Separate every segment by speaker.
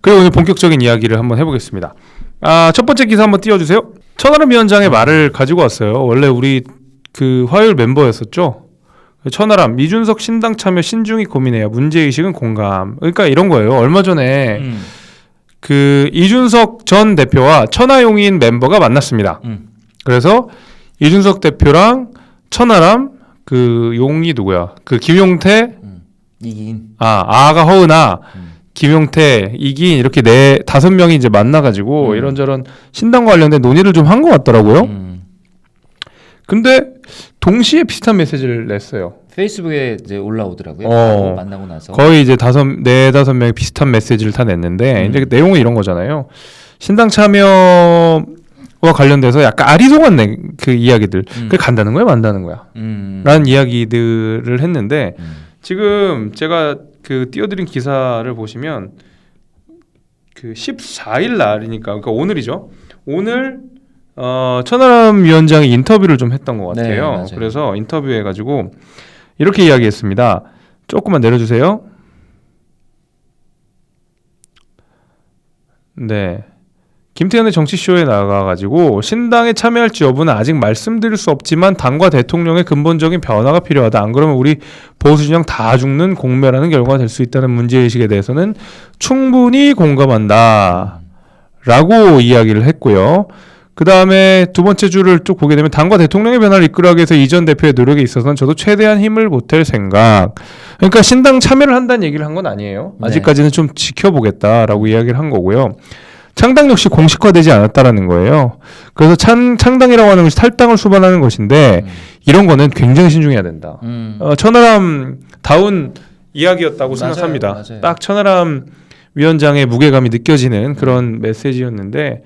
Speaker 1: 그리고 오늘 본격적인 이야기를 한번 해보겠습니다. 첫 번째 기사 한번 띄워주세요. 천하람 위원장의 말을 가지고 왔어요. 원래 우리 그 화요일 멤버였었죠. 천하람, 이준석 신당 참여 신중히 고민해야 문제의식은 공감. 그러니까 이런 거예요. 얼마 전에 그 이준석 전 대표와 천하용인 멤버가 만났습니다. 그래서 이준석 대표랑 천하람, 그 용이 누구야? 그 김용태,
Speaker 2: 이기인.
Speaker 1: 아가 허은아, 김용태, 이기인 이렇게 5명이 이제 만나가지고 이런저런 신당과 관련된 논의를 좀 한 것 같더라고요. 근데 동시에 비슷한 메시지를 냈어요.
Speaker 2: 페이스북에 이제 올라오더라고요. 만나고 나서
Speaker 1: 거의 이제 4-5명이 비슷한 메시지를 다 냈는데 이제 내용은 이런 거잖아요. 신당 참여와 관련돼서 약간 아리송한 그 이야기들, 그게 간다는 거야, 만다는 거야? 라는 이야기들을 했는데 지금 제가 그 띄워드린 기사를 보시면 그 14일 날이니까, 그러니까 오늘이죠. 오늘 천하람 위원장이 인터뷰를 좀 했던 것 같아요.
Speaker 2: 네,
Speaker 1: 그래서 인터뷰해가지고 이렇게 이야기했습니다. 조금만 내려주세요. 네. 김태현의 정치쇼에 나가가지고 신당에 참여할지 여부는 아직 말씀드릴 수 없지만 당과 대통령의 근본적인 변화가 필요하다. 안 그러면 우리 보수 진영 다 죽는 공멸하는 결과가 될 수 있다는 문제의식에 대해서는 충분히 공감한다. 라고 이야기를 했고요. 그 다음에 두 번째 줄을 쭉 보게 되면 당과 대통령의 변화를 이끌어가기 위해서 이전 대표의 노력에 있어서는 저도 최대한 힘을 보탤 생각. 그러니까 신당 참여를 한다는 얘기를 한 건 아니에요. 아직까지는 좀 지켜보겠다라고 이야기를 한 거고요. 창당 역시 공식화되지 않았다라는 거예요. 그래서 창당이라고 하는 것이 탈당을 수반하는 것인데 이런 거는 굉장히 신중해야 된다. 천하람 다운 이야기였다고 생각합니다.
Speaker 2: 맞아요.
Speaker 1: 딱 천하람 위원장의 무게감이 느껴지는 그런 메시지였는데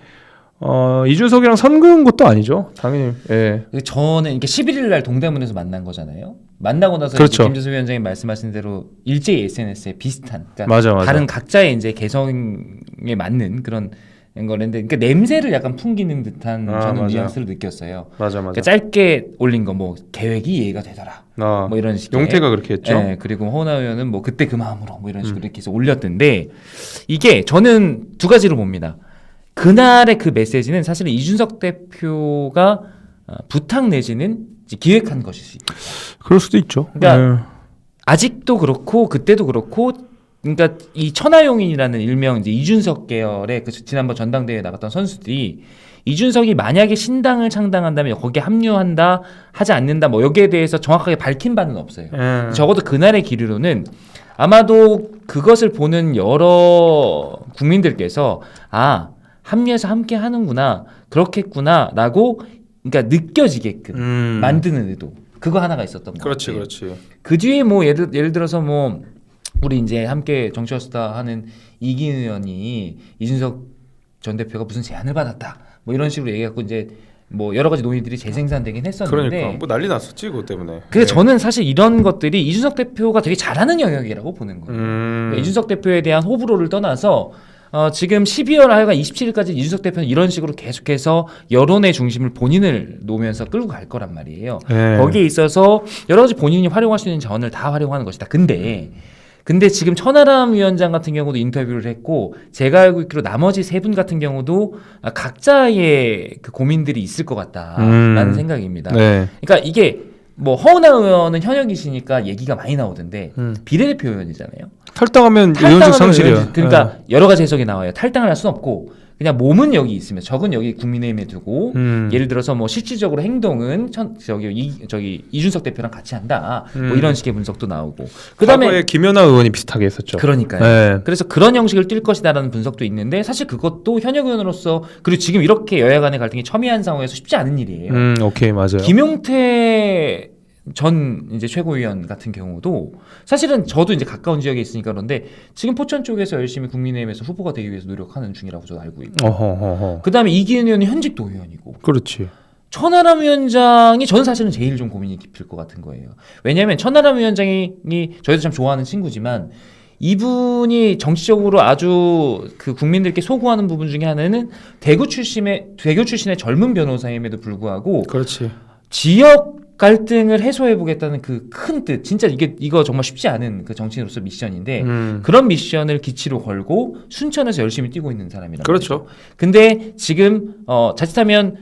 Speaker 1: 이준석이랑 선 그은 것도 아니죠. 당연히. 예.
Speaker 2: 저는 이게 11일 날 동대문에서 만난 거잖아요. 만나고 나서
Speaker 1: 그렇죠.
Speaker 2: 이제 김준수 위원장이 말씀하신 대로 일제히 SNS에 비슷한, 그러니까
Speaker 1: 맞아.
Speaker 2: 다른 각자의 이제 개성에 맞는 그런 거랬는데, 그러니까 냄새를 약간 풍기는 듯한 저는
Speaker 1: 맞아.
Speaker 2: 뉘앙스를 느꼈어요.
Speaker 1: 맞아.
Speaker 2: 그러니까 짧게 올린 거 뭐 계획이 이해가 되더라. 뭐 이런 식의.
Speaker 1: 용태가 그렇게 했죠.
Speaker 2: 네, 그리고 허은하 의원은 뭐 그때 그 마음으로 뭐 이런 식으로 이렇게 해서 올렸던데, 이게 저는 두 가지로 봅니다. 그날의 그 메시지는 사실은 이준석 대표가 부탁 내지는 기획한 것일 수 있다.
Speaker 1: 그럴 수도 있죠.
Speaker 2: 그러니까 아직도 그렇고 그때도 그렇고, 그러니까 이 천하용인이라는 일명 이제 이준석 계열의 그 지난번 전당대회에 나갔던 선수들이 이준석이 만약에 신당을 창당한다면 거기에 합류한다 하지 않는다 뭐 여기에 대해서 정확하게 밝힌 바는 없어요. 적어도 그날의 기류로는 아마도 그것을 보는 여러 국민들께서 합류해서 함께 하는구나, 그렇겠구나라고 그러니까 느껴지게끔 만드는 의도, 그거 하나가 있었던 것 같아요.
Speaker 1: 그렇지.
Speaker 2: 그 뒤에 뭐 예를 들어서 뭐 우리 이제 함께 정치화수다 하는 이기인 의원이 이준석 전 대표가 무슨 제안을 받았다 뭐 이런 식으로 얘기하고 이제 뭐 여러 가지 논의들이 재생산되긴 했었는데,
Speaker 1: 그러니까 뭐 난리 났었지 그것 때문에.
Speaker 2: 근데 저는 사실 이런 것들이 이준석 대표가 되게 잘하는 영역이라고 보는 거예요. 그러니까 이준석 대표에 대한 호불호를 떠나서 지금 12월 하여간 27일까지 이준석 대표는 이런 식으로 계속해서 여론의 중심을 본인을 놓으면서 끌고 갈 거란 말이에요. 거기에 있어서 여러 가지 본인이 활용할 수 있는 자원을 다 활용하는 것이다. 근데 지금 천하람 위원장 같은 경우도 인터뷰를 했고, 제가 알고 있기로 나머지 세 분 같은 경우도 각자의 그 고민들이 있을 것 같다라는 생각입니다. 그러니까 이게 뭐 허은하 의원은 현역이시니까 얘기가 많이 나오던데 비례대표 의원이잖아요.
Speaker 1: 탈당하면 의원직 상실이야.
Speaker 2: 그러니까 여러 가지 해석이 나와요. 탈당을 할 수는 없고 그냥 몸은 여기 있으면 적은 여기 국민의힘에 두고 예를 들어서 뭐 실질적으로 행동은 이준석 대표랑 같이 한다. 뭐 이런 식의 분석도 나오고. 그다음에
Speaker 1: 김연아 의원이 비슷하게 했었죠.
Speaker 2: 그러니까요. 그래서 그런 형식을 띌 것이다라는 분석도 있는데, 사실 그것도 현역 의원으로서 그리고 지금 이렇게 여야 간의 갈등이 첨예한 상황에서 쉽지 않은 일이에요.
Speaker 1: 오케이, 맞아요.
Speaker 2: 김용태 전 이제 최고위원 같은 경우도 사실은 저도 이제 가까운 지역에 있으니까 그런데 지금 포천 쪽에서 열심히 국민의힘에서 후보가 되기 위해서 노력하는 중이라고 저도 알고 있고, 그다음에 이기인 의원이 현직 도의원이고,
Speaker 1: 그렇지.
Speaker 2: 천하람 위원장이 저는 사실은 제일 좀 고민이 깊을 것 같은 거예요. 왜냐하면 천하람 위원장이 저희도 참 좋아하는 친구지만 이분이 정치적으로 아주 그 국민들께 소구하는 부분 중에 하나는 대구 출신의 젊은 변호사임에도 불구하고
Speaker 1: 그렇지.
Speaker 2: 지역 갈등을 해소해 보겠다는 그 큰 뜻, 진짜 이거 정말 쉽지 않은 그 정치인으로서 미션인데 그런 미션을 기치로 걸고 순천에서 열심히 뛰고 있는 사람이란
Speaker 1: 그렇죠.
Speaker 2: 말이죠. 근데 지금 자칫하면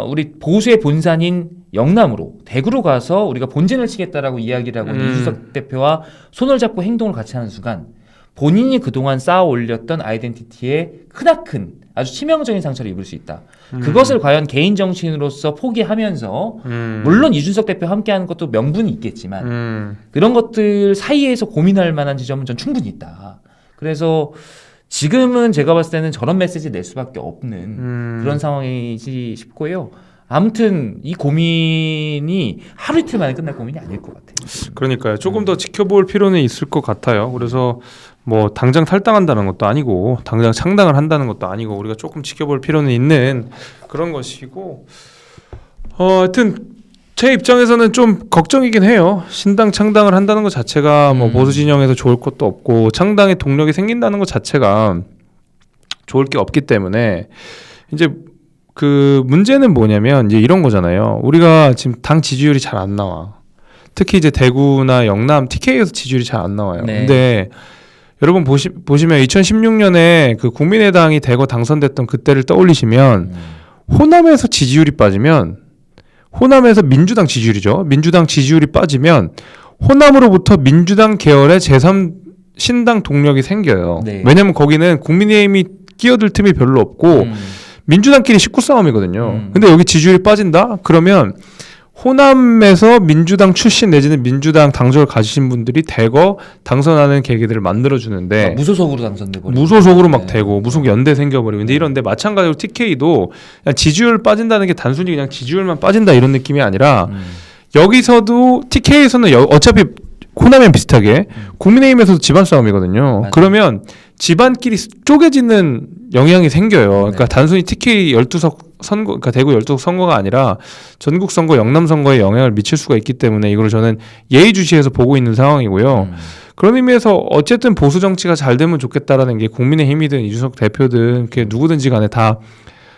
Speaker 2: 우리 보수의 본산인 영남으로 대구로 가서 우리가 본진을 치겠다라고 이야기를 하고 이준석 대표와 손을 잡고 행동을 같이 하는 순간 본인이 그동안 쌓아 올렸던 아이덴티티에 크나큰 아주 치명적인 상처를 입을 수 있다. 그것을 과연 개인 정치인으로서 포기하면서 물론 이준석 대표와 함께하는 것도 명분이 있겠지만 그런 것들 사이에서 고민할 만한 지점은 전 충분히 있다. 그래서 지금은 제가 봤을 때는 저런 메시지 낼 수밖에 없는 그런 상황이지 싶고요. 아무튼 이 고민이 하루 이틀 만에 끝날 고민이 아닐 것 같아요.
Speaker 1: 그러니까요. 조금 더 지켜볼 필요는 있을 것 같아요. 그래서 뭐 당장 탈당한다는 것도 아니고 당장 창당을 한다는 것도 아니고 우리가 조금 지켜볼 필요는 있는 그런 것이고 하여튼 제 입장에서는 좀 걱정이긴 해요. 신당 창당을 한다는 것 자체가 뭐 보수 진영에서 좋을 것도 없고 창당의 동력이 생긴다는 것 자체가 좋을 게 없기 때문에 이제 그 문제는 뭐냐면 이제 이런 거잖아요. 우리가 지금 당 지지율이 잘 안 나와. 특히 이제 대구나 영남 TK에서 지지율이 잘 안 나와요.
Speaker 2: 네.
Speaker 1: 근데 여러분 보시면 2016년에 그 국민의당이 대거 당선됐던 그때를 떠올리시면 호남에서 지지율이 빠지면 호남에서 민주당 지지율이죠. 민주당 지지율이 빠지면 호남으로부터 민주당 계열의 제3신당 동력이 생겨요.
Speaker 2: 네.
Speaker 1: 왜냐하면 거기는 국민의힘이 끼어들 틈이 별로 없고 민주당끼리 식구 싸움이거든요. 근데 여기 지지율이 빠진다? 그러면 호남에서 민주당 출신 내지는 민주당 당적을 가지신 분들이 대거 당선하는 계기들을 만들어주는데
Speaker 2: 무소속으로 당선돼버리고
Speaker 1: 무소속으로 막 되고 무소속 연대 생겨버리고 근데 이런데 마찬가지로 TK도 그냥 지지율 빠진다는 게 단순히 그냥 지지율만 빠진다 이런 느낌이 아니라 여기서도 TK에서는 어차피 호남이랑 비슷하게 국민의힘에서도 집안 싸움이거든요.
Speaker 2: 맞아요.
Speaker 1: 그러면 집안끼리 쪼개지는 영향이 생겨요. 그러니까
Speaker 2: 네.
Speaker 1: 단순히 TK 12석 선거, 그러니까 대구 12석 선거가 아니라 전국 선거, 영남 선거에 영향을 미칠 수가 있기 때문에 이걸 저는 예의주시해서 보고 있는 상황이고요. 그런 의미에서 어쨌든 보수 정치가 잘 되면 좋겠다라는 게 국민의힘이든 이준석 대표든 그게 누구든지 간에 다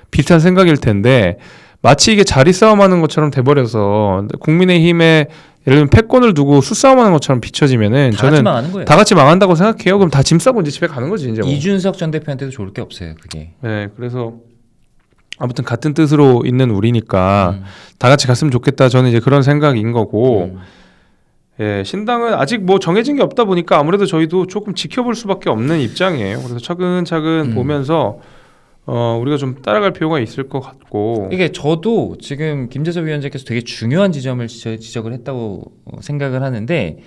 Speaker 1: 비슷한 생각일 텐데 마치 이게 자리 싸움하는 것처럼 돼버려서 국민의힘에 예를 들면 패권을 두고 수싸움하는 것처럼 비춰지면은
Speaker 2: 다 같이
Speaker 1: 저는
Speaker 2: 망하는 거예요.
Speaker 1: 다 같이 망한다고 생각해요. 그럼 다 짐 싸고 이제 집에 가는 거지 이제. 뭐.
Speaker 2: 이준석 전 대표한테도 좋을 게 없어요. 그게.
Speaker 1: 네, 그래서 아무튼 같은 뜻으로 있는 우리니까 다 같이 갔으면 좋겠다. 저는 이제 그런 생각인 거고. 예, 신당은 아직 뭐 정해진 게 없다 보니까 아무래도 저희도 조금 지켜볼 수밖에 없는 입장이에요. 그래서 차근차근 보면서 우리가 좀 따라갈 필요가 있을 것 같고.
Speaker 2: 이게 저도 지금 김재섭 위원장께서 되게 중요한 지점을 지적을 했다고 생각을 하는데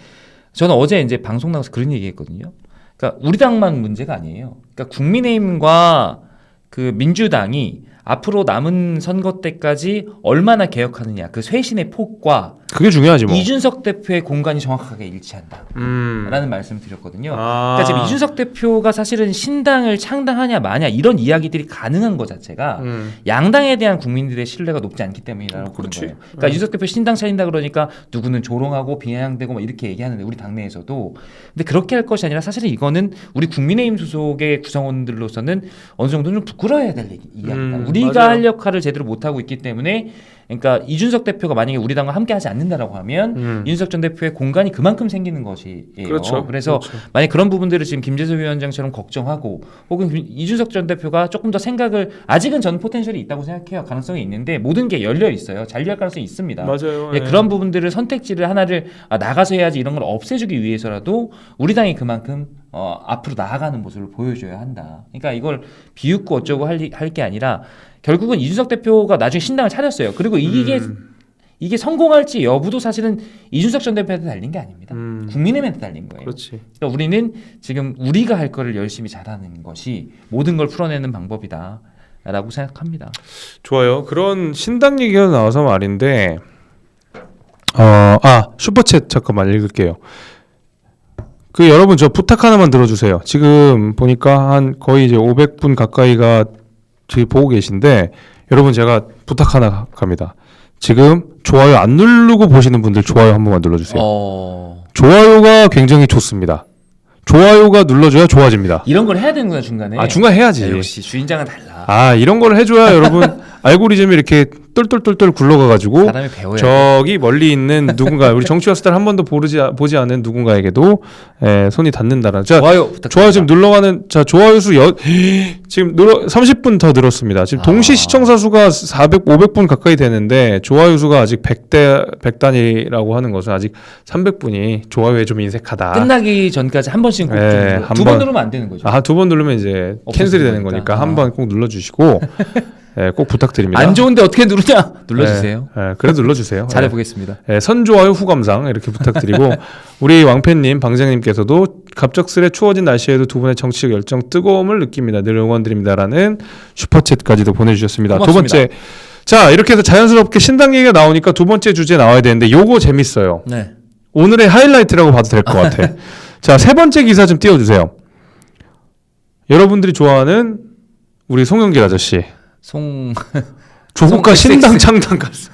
Speaker 2: 저는 어제 이제 방송 나가서 그런 얘기했거든요. 그러니까 우리 당만 문제가 아니에요. 그러니까 국민의힘과 그 민주당이 앞으로 남은 선거 때까지 얼마나 개혁하느냐 그 쇄신의 폭과
Speaker 1: 그게 중요하지 뭐.
Speaker 2: 이준석 대표의 공간이 정확하게 일치한다 라는 말씀을 드렸거든요.
Speaker 1: 아.
Speaker 2: 그러니까 지금 이준석 대표가 사실은 신당을 창당하냐 마냐 이런 이야기들이 가능한 것 자체가 양당에 대한 국민들의 신뢰가 높지 않기 때문이라고 보는 거예요. 그러니까 이준석 대표 신당 차린다 그러니까 누구는 조롱하고 비아냥대고 막 이렇게 얘기하는데 우리 당내에서도 근데 그렇게 할 것이 아니라 사실은 이거는 우리 국민의힘 소속의 구성원들로서는 어느 정도는 좀 부끄러워야 될 이야기다. 우리가
Speaker 1: 맞아요.
Speaker 2: 할 역할을 제대로 못하고 있기 때문에 그러니까 이준석 대표가 만약에 우리 당과 함께하지 않는다라고 하면 이준석 전 대표의 공간이 그만큼 생기는 것이에요.
Speaker 1: 그렇죠.
Speaker 2: 그래서
Speaker 1: 그렇죠.
Speaker 2: 만약 그런 부분들을 지금 김재섭 위원장처럼 걱정하고 혹은 이준석 전 대표가 조금 더 생각을 아직은 저는 포텐셜이 있다고 생각해요. 가능성이 있는데 모든 게 열려 있어요. 잔류할 가능성이 있습니다.
Speaker 1: 맞아요.
Speaker 2: 예, 그런 부분들을 선택지를 하나를 나가서 해야지 이런 걸 없애주기 위해서라도 우리 당이 그만큼 앞으로 나아가는 모습을 보여줘야 한다. 그러니까 이걸 비웃고 어쩌고 할 게 아니라 결국은 이준석 대표가 나중에 신당을 차렸어요. 그리고 이게 성공할지 여부도 사실은 이준석 전 대표한테 달린 게 아닙니다. 국민의힘한테 달린 거예요.
Speaker 1: 그렇지.
Speaker 2: 그러니까 우리는 지금 우리가 할 거를 열심히 잘하는 것이 모든 걸 풀어내는 방법이다라고 생각합니다.
Speaker 1: 좋아요. 그런 신당 얘기가 나와서 말인데 슈퍼챗 잠깐만 읽을게요. 그 여러분 저 부탁 하나만 들어주세요. 지금 보니까 한 거의 이제 500분 가까이가 지금 보고 계신데 여러분 제가 부탁 하나 갑니다. 지금 좋아요 안 누르고 보시는 분들 좋아요 한 번만 눌러주세요. 좋아요가 굉장히 좋습니다. 좋아요가 눌러줘야 좋아집니다.
Speaker 2: 이런 걸 해야 되는구나 중간에.
Speaker 1: 아 중간 해야지.
Speaker 2: 야, 역시 주인장은 달라.
Speaker 1: 아 이런 걸 해줘야 여러분 알고리즘이 이렇게 똘똘똘똘 굴러가가지고
Speaker 2: 사람이 배워야 돼.
Speaker 1: 저기 멀리 있는 누군가 우리 정치와 스타를 한 번도 보지 않은 누군가에게도 손이 닿는다라는. 자,
Speaker 2: 좋아요 부탁드립니다.
Speaker 1: 좋아요 지금 눌러가는 자 좋아요 수 지금 30분 더 늘었습니다. 지금 동시 시청자 수가 500분 가까이 되는데 좋아요 수가 아직 100단이라고 하는 것은 아직 300분이 좋아요에 좀 인색하다.
Speaker 2: 끝나기 전까지 한 번씩 꼭
Speaker 1: 네,
Speaker 2: 두 번 누르면 안 되는 거죠.
Speaker 1: 아, 두 번 누르면 이제 캔슬이 되는 거니까 한 번 꼭 눌러주시고 꼭 부탁드립니다.
Speaker 2: 안 좋은데 어떻게 누르냐? 눌러주세요.
Speaker 1: 그래도 눌러주세요.
Speaker 2: 잘해보겠습니다.
Speaker 1: 선좋아요 후감상 이렇게 부탁드리고 우리 왕팬님 방장님께서도 갑작스레 추워진 날씨에도 두 분의 정치적 열정 뜨거움을 느낍니다. 늘 응원드립니다라는 슈퍼챗까지도 보내주셨습니다.
Speaker 2: 고맙습니다.
Speaker 1: 두 번째 자 이렇게 해서 자연스럽게 신당 얘기가 나오니까 두 번째 주제 나와야 되는데 요거 재밌어요.
Speaker 2: 네.
Speaker 1: 오늘의 하이라이트라고 봐도 될 것 같아. 자 세 번째 기사 좀 띄워주세요. 여러분들이 좋아하는 우리 송영길 아저씨 조국과 신당 창당 갔어.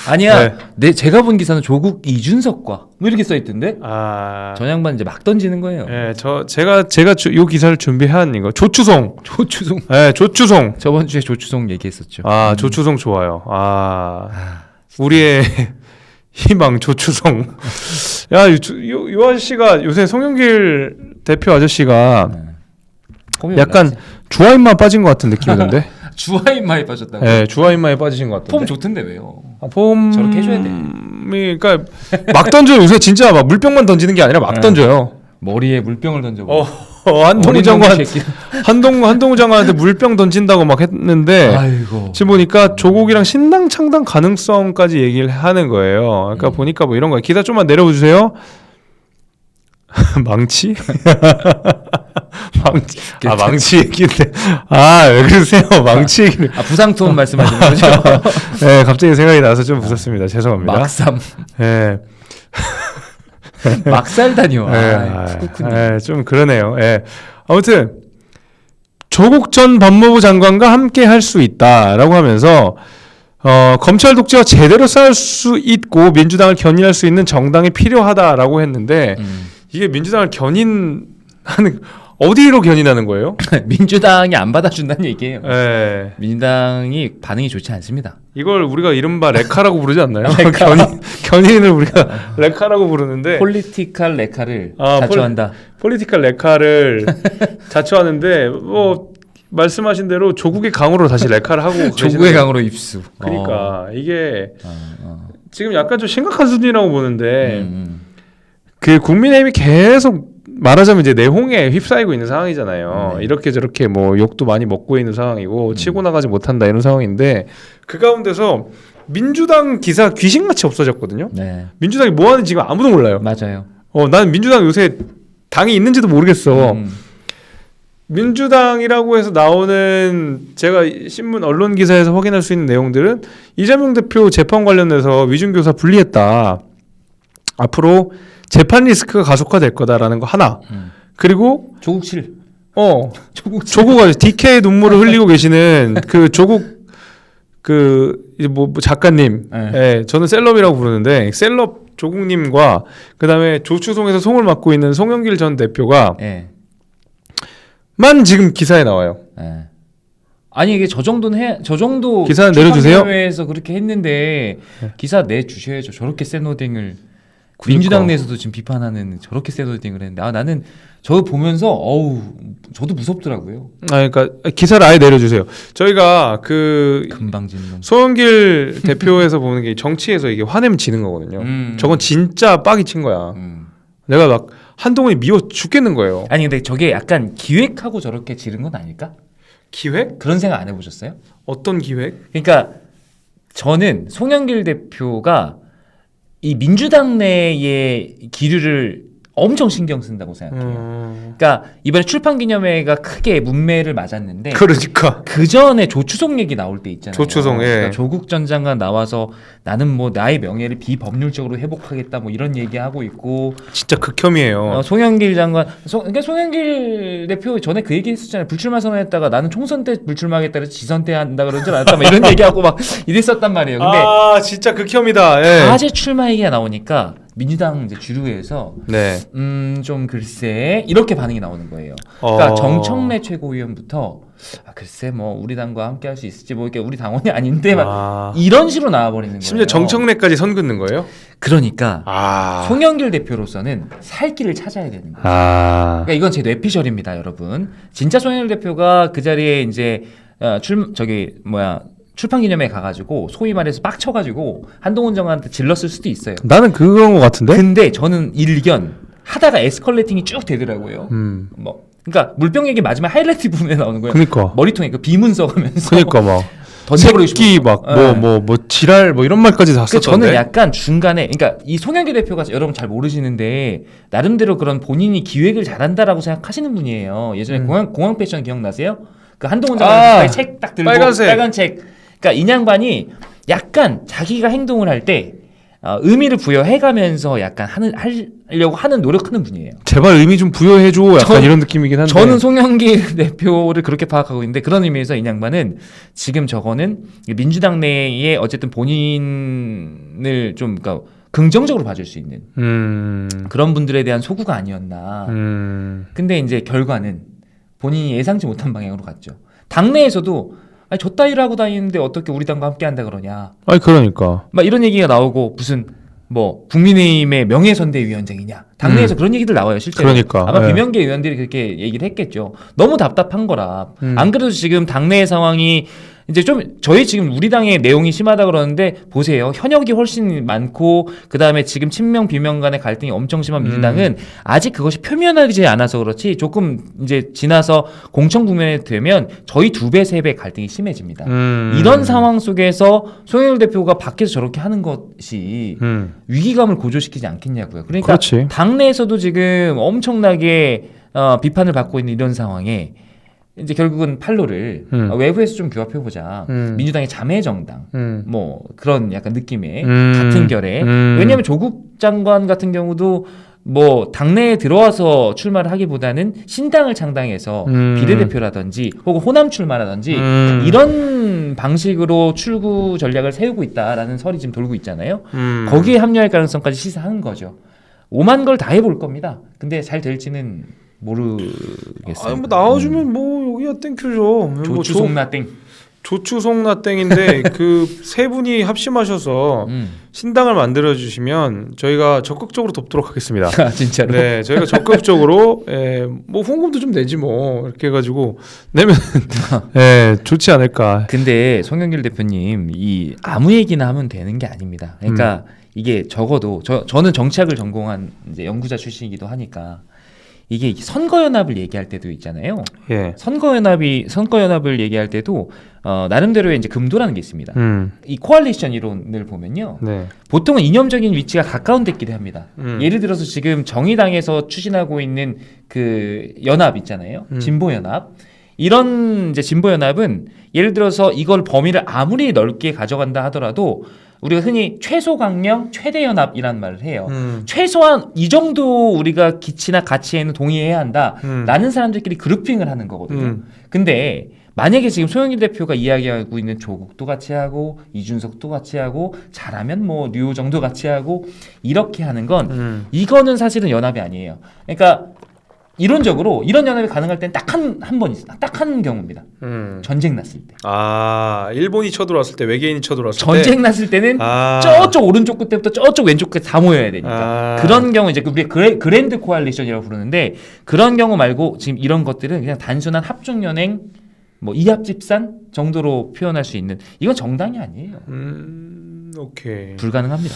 Speaker 2: 아니야. 제가 본 기사는 조국 이준석과 뭐 이렇게 써 있던데.
Speaker 1: 아,
Speaker 2: 전 양반 이제 막 던지는 거예요.
Speaker 1: 제가 요 기사를 준비한 이거 조추송. 조추송.
Speaker 2: 저번 주에 조추송 얘기했었죠.
Speaker 1: 아, 조추송 좋아요. 우리의 희망 조추송. 야, 요 아저씨가 요새 송영길 대표 아저씨가 약간 주화인만 빠진 것 같은 느낌이던데.
Speaker 2: 주화인마에 빠졌다고?
Speaker 1: 네, 주화인마에 빠지신 것 같은데.
Speaker 2: 폼 좋던데 왜요?
Speaker 1: 폼
Speaker 2: 저렇게 해줘야 돼.
Speaker 1: 그러니까 막 던져요. 요새 진짜 막 물병만 던지는 게 아니라 막 던져요.
Speaker 2: 머리에 물병을 던져버려.
Speaker 1: 한동훈 장관한테 물병 던진다고 막 했는데
Speaker 2: 아이고.
Speaker 1: 지금 보니까 조국이랑 신당 창당 가능성까지 얘기를 하는 거예요. 그러니까 보니까 뭐 이런 거예요. 기사 좀만 내려주세요. 망치? 망치 얘기인데 왜 그러세요? 망치 얘기를
Speaker 2: 부상투혼 말씀하시는 거죠?
Speaker 1: 네, 갑자기 생각이 나서 좀 웃었습니다. 죄송합니다.
Speaker 2: 막삼.
Speaker 1: 네.
Speaker 2: 막살다니요.
Speaker 1: 좀 그러네요. 아무튼 조국 전 법무부 장관과 함께 할 수 있다라고 하면서 검찰 독재와 제대로 싸울 수 있고 민주당을 견인할 수 있는 정당이 필요하다라고 했는데 이게 민주당을 견인하는 어디로 견인하는 거예요?
Speaker 2: 민주당이 안 받아준다는 얘기예요.
Speaker 1: 네.
Speaker 2: 민주당이 반응이 좋지 않습니다.
Speaker 1: 이걸 우리가 이른바 레카라고 부르지 않나요? 견인을 우리가 레카라고 부르는데
Speaker 2: 폴리티컬 레카를 자초한다.
Speaker 1: 폴리티컬 레카를 자초하는데 뭐 말씀하신 대로 조국의 강으로 다시 레카를 하고
Speaker 2: 조국의 강으로 입수.
Speaker 1: 그러니까 이게 지금 약간 좀 심각한 수준이라고 보는데 그 국민의힘이 계속 말하자면 이제 내홍에 휩싸이고 있는 상황이잖아요. 이렇게 저렇게 뭐 욕도 많이 먹고 있는 상황이고 치고 나가지 못한다 이런 상황인데 그 가운데서 민주당 기사 귀신같이 없어졌거든요.
Speaker 2: 네.
Speaker 1: 민주당이 뭐 하는지 지금 아무도 몰라요.
Speaker 2: 맞아요.
Speaker 1: 나는 민주당 요새 당이 있는지도 모르겠어. 민주당이라고 해서 나오는 제가 신문 언론 기사에서 확인할 수 있는 내용들은 이재명 대표 재판 관련해서 위중교사 분리했다. 앞으로 재판 리스크가 가속화될 거다라는 거 하나. 그리고
Speaker 2: 조국실.
Speaker 1: 조국가 DK의 눈물을 흘리고 계시는 그 조국 이제 뭐 작가님. 저는 셀럽이라고 부르는데 셀럽 조국님과 그다음에 조추송에서 송을 맡고 있는 송영길 전 대표가 만 지금 기사에 나와요.
Speaker 2: 아니 이게 저 정도
Speaker 1: 기사 내려주세요.
Speaker 2: 에서 그렇게 했는데 기사 내 주셔야죠. 저렇게 센 호딩을 민주당 내에서도 지금 비판하는 저렇게 센 호딩을 했는데 나는 저거 보면서 저도 무섭더라고요.
Speaker 1: 그러니까 기사를 아예 내려주세요. 저희가
Speaker 2: 금방 짓는
Speaker 1: 송영길 대표에서 보는 게 정치에서 이게 화내면 지는 거거든요. 저건 진짜 빡이 친 거야. 내가 막 한동훈이 미워 죽겠는 거예요.
Speaker 2: 아니 근데 저게 약간 기획하고 저렇게 지른 건 아닐까?
Speaker 1: 기획?
Speaker 2: 그런 생각 안 해보셨어요?
Speaker 1: 어떤 기획?
Speaker 2: 그러니까 저는 송영길 대표가 이 민주당 내의 기류를 엄청 신경 쓴다고 생각해요. 그러니까 이번에 출판기념회가 크게 문매를 맞았는데
Speaker 1: 그러니까
Speaker 2: 그 전에 조추송 얘기 나올 때 있잖아요.
Speaker 1: 조추송,
Speaker 2: 그러니까 조국 전 장관 나와서 나는 뭐 나의 명예를 비법률적으로 회복하겠다 뭐 이런 얘기하고 있고
Speaker 1: 진짜 극혐이에요.
Speaker 2: 송영길 장관, 그러니까 송영길 대표 전에 그 얘기 했었잖아요. 불출마 선언했다가 나는 총선 때 불출마하겠다 그래서 지선 때 한다 그런 줄 알았다 막 이런 얘기하고 막 이랬었단 말이에요. 근데
Speaker 1: 진짜 극혐이다.
Speaker 2: 가제 출마 얘기가 나오니까 민주당 이제 주류에서
Speaker 1: 네.
Speaker 2: 좀 글쎄 이렇게 반응이 나오는 거예요. 그러니까 정청래 최고위원부터 글쎄 뭐 우리 당과 함께 할 수 있을지 뭐 이렇게 우리 당원이 아닌데 막 이런 식으로 나와버리는 거예요.
Speaker 1: 심지어 정청래까지 선 긋는 거예요?
Speaker 2: 그러니까 송영길 대표로서는 살 길을 찾아야 되는 거예요. 그러니까 이건 제 뇌피셜입니다, 여러분. 진짜 송영길 대표가 그 자리에 이제 출판 기념회에 가가지고 소위 말해서 빡쳐가지고 한동훈 장관한테 질렀을 수도 있어요.
Speaker 1: 나는 그런 것 같은데?
Speaker 2: 근데 저는 일견 하다가 에스컬레이팅이 쭉 되더라고요. 그러니까 물병 얘기 마지막 하이라이트 부분에 나오는 거예요.
Speaker 1: 그러니까.
Speaker 2: 머리통에 그 비문 써가면서.
Speaker 1: 그러니까 막
Speaker 2: 던져버리고
Speaker 1: 새끼 막 뭐 지랄 뭐 이런 말까지 다 썼던데.
Speaker 2: 저는 약간 중간에 그러니까 이 송영길 대표가 여러분 잘 모르시는데 나름대로 그런 본인이 기획을 잘한다라고 생각하시는 분이에요. 예전에 공항 패션 기억나세요? 그 한동훈 장관 책 딱 들고 빨간 책. 그러니까 이 양반이 약간 자기가 행동을 할 때 의미를 부여해가면서 약간 하려고 하는 노력하는 분이에요.
Speaker 1: 제발 의미 좀 부여해줘. 약간 이런 느낌이긴 한데.
Speaker 2: 저는 송영길 대표를 그렇게 파악하고 있는데 그런 의미에서 이 양반은 지금 저거는 민주당 내에 어쨌든 본인을 좀 그러니까 긍정적으로 봐줄 수 있는 그런 분들에 대한 소구가 아니었나. 근데 이제 결과는 본인이 예상치 못한 방향으로 갔죠. 당내에서도 아니 저 따위를 하고 다니는데 어떻게 우리 당과 함께 한다 그러냐.
Speaker 1: 아니 그러니까.
Speaker 2: 막 이런 얘기가 나오고 무슨 뭐 국민의힘의 명예선대위원장이냐. 당내에서 그런 얘기들 나와요 실제로.
Speaker 1: 그러니까.
Speaker 2: 아마 비명계 의원들이 그렇게 얘기를 했겠죠. 너무 답답한 거라. 안 그래도 지금 당내의 상황이 이제 좀 저희 지금 우리 당의 내용이 심하다 그러는데 보세요. 현역이 훨씬 많고 그다음에 지금 친명 비명 간의 갈등이 엄청 심한 민주당은 아직 그것이 표면하지 않아서 그렇지 조금 이제 지나서 공청 국면에 되면 저희 2배, 3배 갈등이 심해집니다. 이런 상황 속에서 송영길 대표가 밖에서 저렇게 하는 것이 위기감을 고조시키지 않겠냐고요. 그러니까
Speaker 1: 그렇지.
Speaker 2: 당내에서도 지금 엄청나게 비판을 받고 있는 이런 상황에 이제 결국은 판로를 외부에서 좀 규합해보자. 민주당의 자매 정당, 뭐 그런 약간 느낌의 같은 결에. 왜냐하면 조국 장관 같은 경우도 뭐 당내에 들어와서 출마를 하기보다는 신당을 창당해서 비례대표라든지 혹은 호남 출마라든지 이런 방식으로 출구 전략을 세우고 있다라는 설이 지금 돌고 있잖아요. 거기에 합류할 가능성까지 시사한 거죠. 오만 걸 다 해볼 겁니다. 근데 잘 될지는 모르겠어요.
Speaker 1: 뭐 나와주면 뭐 여기야 땡큐죠.
Speaker 2: 조추송나 땡.
Speaker 1: 조추송나 땡인데 그 세 분이 합심하셔서 신당을 만들어 주시면 저희가 적극적으로 돕도록 하겠습니다.
Speaker 2: 진짜로?
Speaker 1: 네, 저희가 적극적으로 뭐 후원금도 좀 내지 뭐 이렇게 해가지고 내면 좋지 않을까.
Speaker 2: 근데 송영길 대표님 이 아무 얘기나 하면 되는 게 아닙니다. 그러니까 이게 적어도 저는 정치학을 전공한 이제 연구자 출신이기도 하니까. 이게 선거연합을 얘기할 때도 있잖아요.
Speaker 1: 예.
Speaker 2: 선거연합을 얘기할 때도 나름대로의 이제 금도라는 게 있습니다. 이 코알리션 이론을 보면요,
Speaker 1: 네.
Speaker 2: 보통은 이념적인 위치가 가까운 데끼리 합니다. 예를 들어서 지금 정의당에서 추진하고 있는 그 연합 있잖아요, 진보연합. 이런 이제 진보연합은 예를 들어서 이걸 범위를 아무리 넓게 가져간다 하더라도 우리가 흔히 최소 강령 최대 연합이라는 말을 해요. 최소한 이 정도 우리가 기치나 가치에는 동의해야 한다. 라는 사람들끼리 그룹핑을 하는 거거든요. 근데 만약에 지금 송영길 대표가 이야기하고 있는 조국도 같이 하고 이준석도 같이 하고 잘하면 뭐 류호정도 같이 하고 이렇게 하는 건 이거는 사실은 연합이 아니에요. 그러니까 이론적으로 이런 연합이 가능할 땐 딱 한 번 있어. 딱 한 경우입니다. 전쟁 났을 때.
Speaker 1: 일본이 쳐들어왔을 때, 외계인이 쳐들어왔을 때.
Speaker 2: 전쟁 났을 때는 저쪽 오른쪽 끝에부터 저쪽 왼쪽 끝 다 모여야 되니까. 그런 경우 이제 우리 그랜드 코알리션이라고 부르는데 그런 경우 말고 지금 이런 것들은 그냥 단순한 합종 연행, 뭐 이합 집산 정도로 표현할 수 있는 이건 정당이 아니에요.
Speaker 1: 오케이.
Speaker 2: 불가능합니다.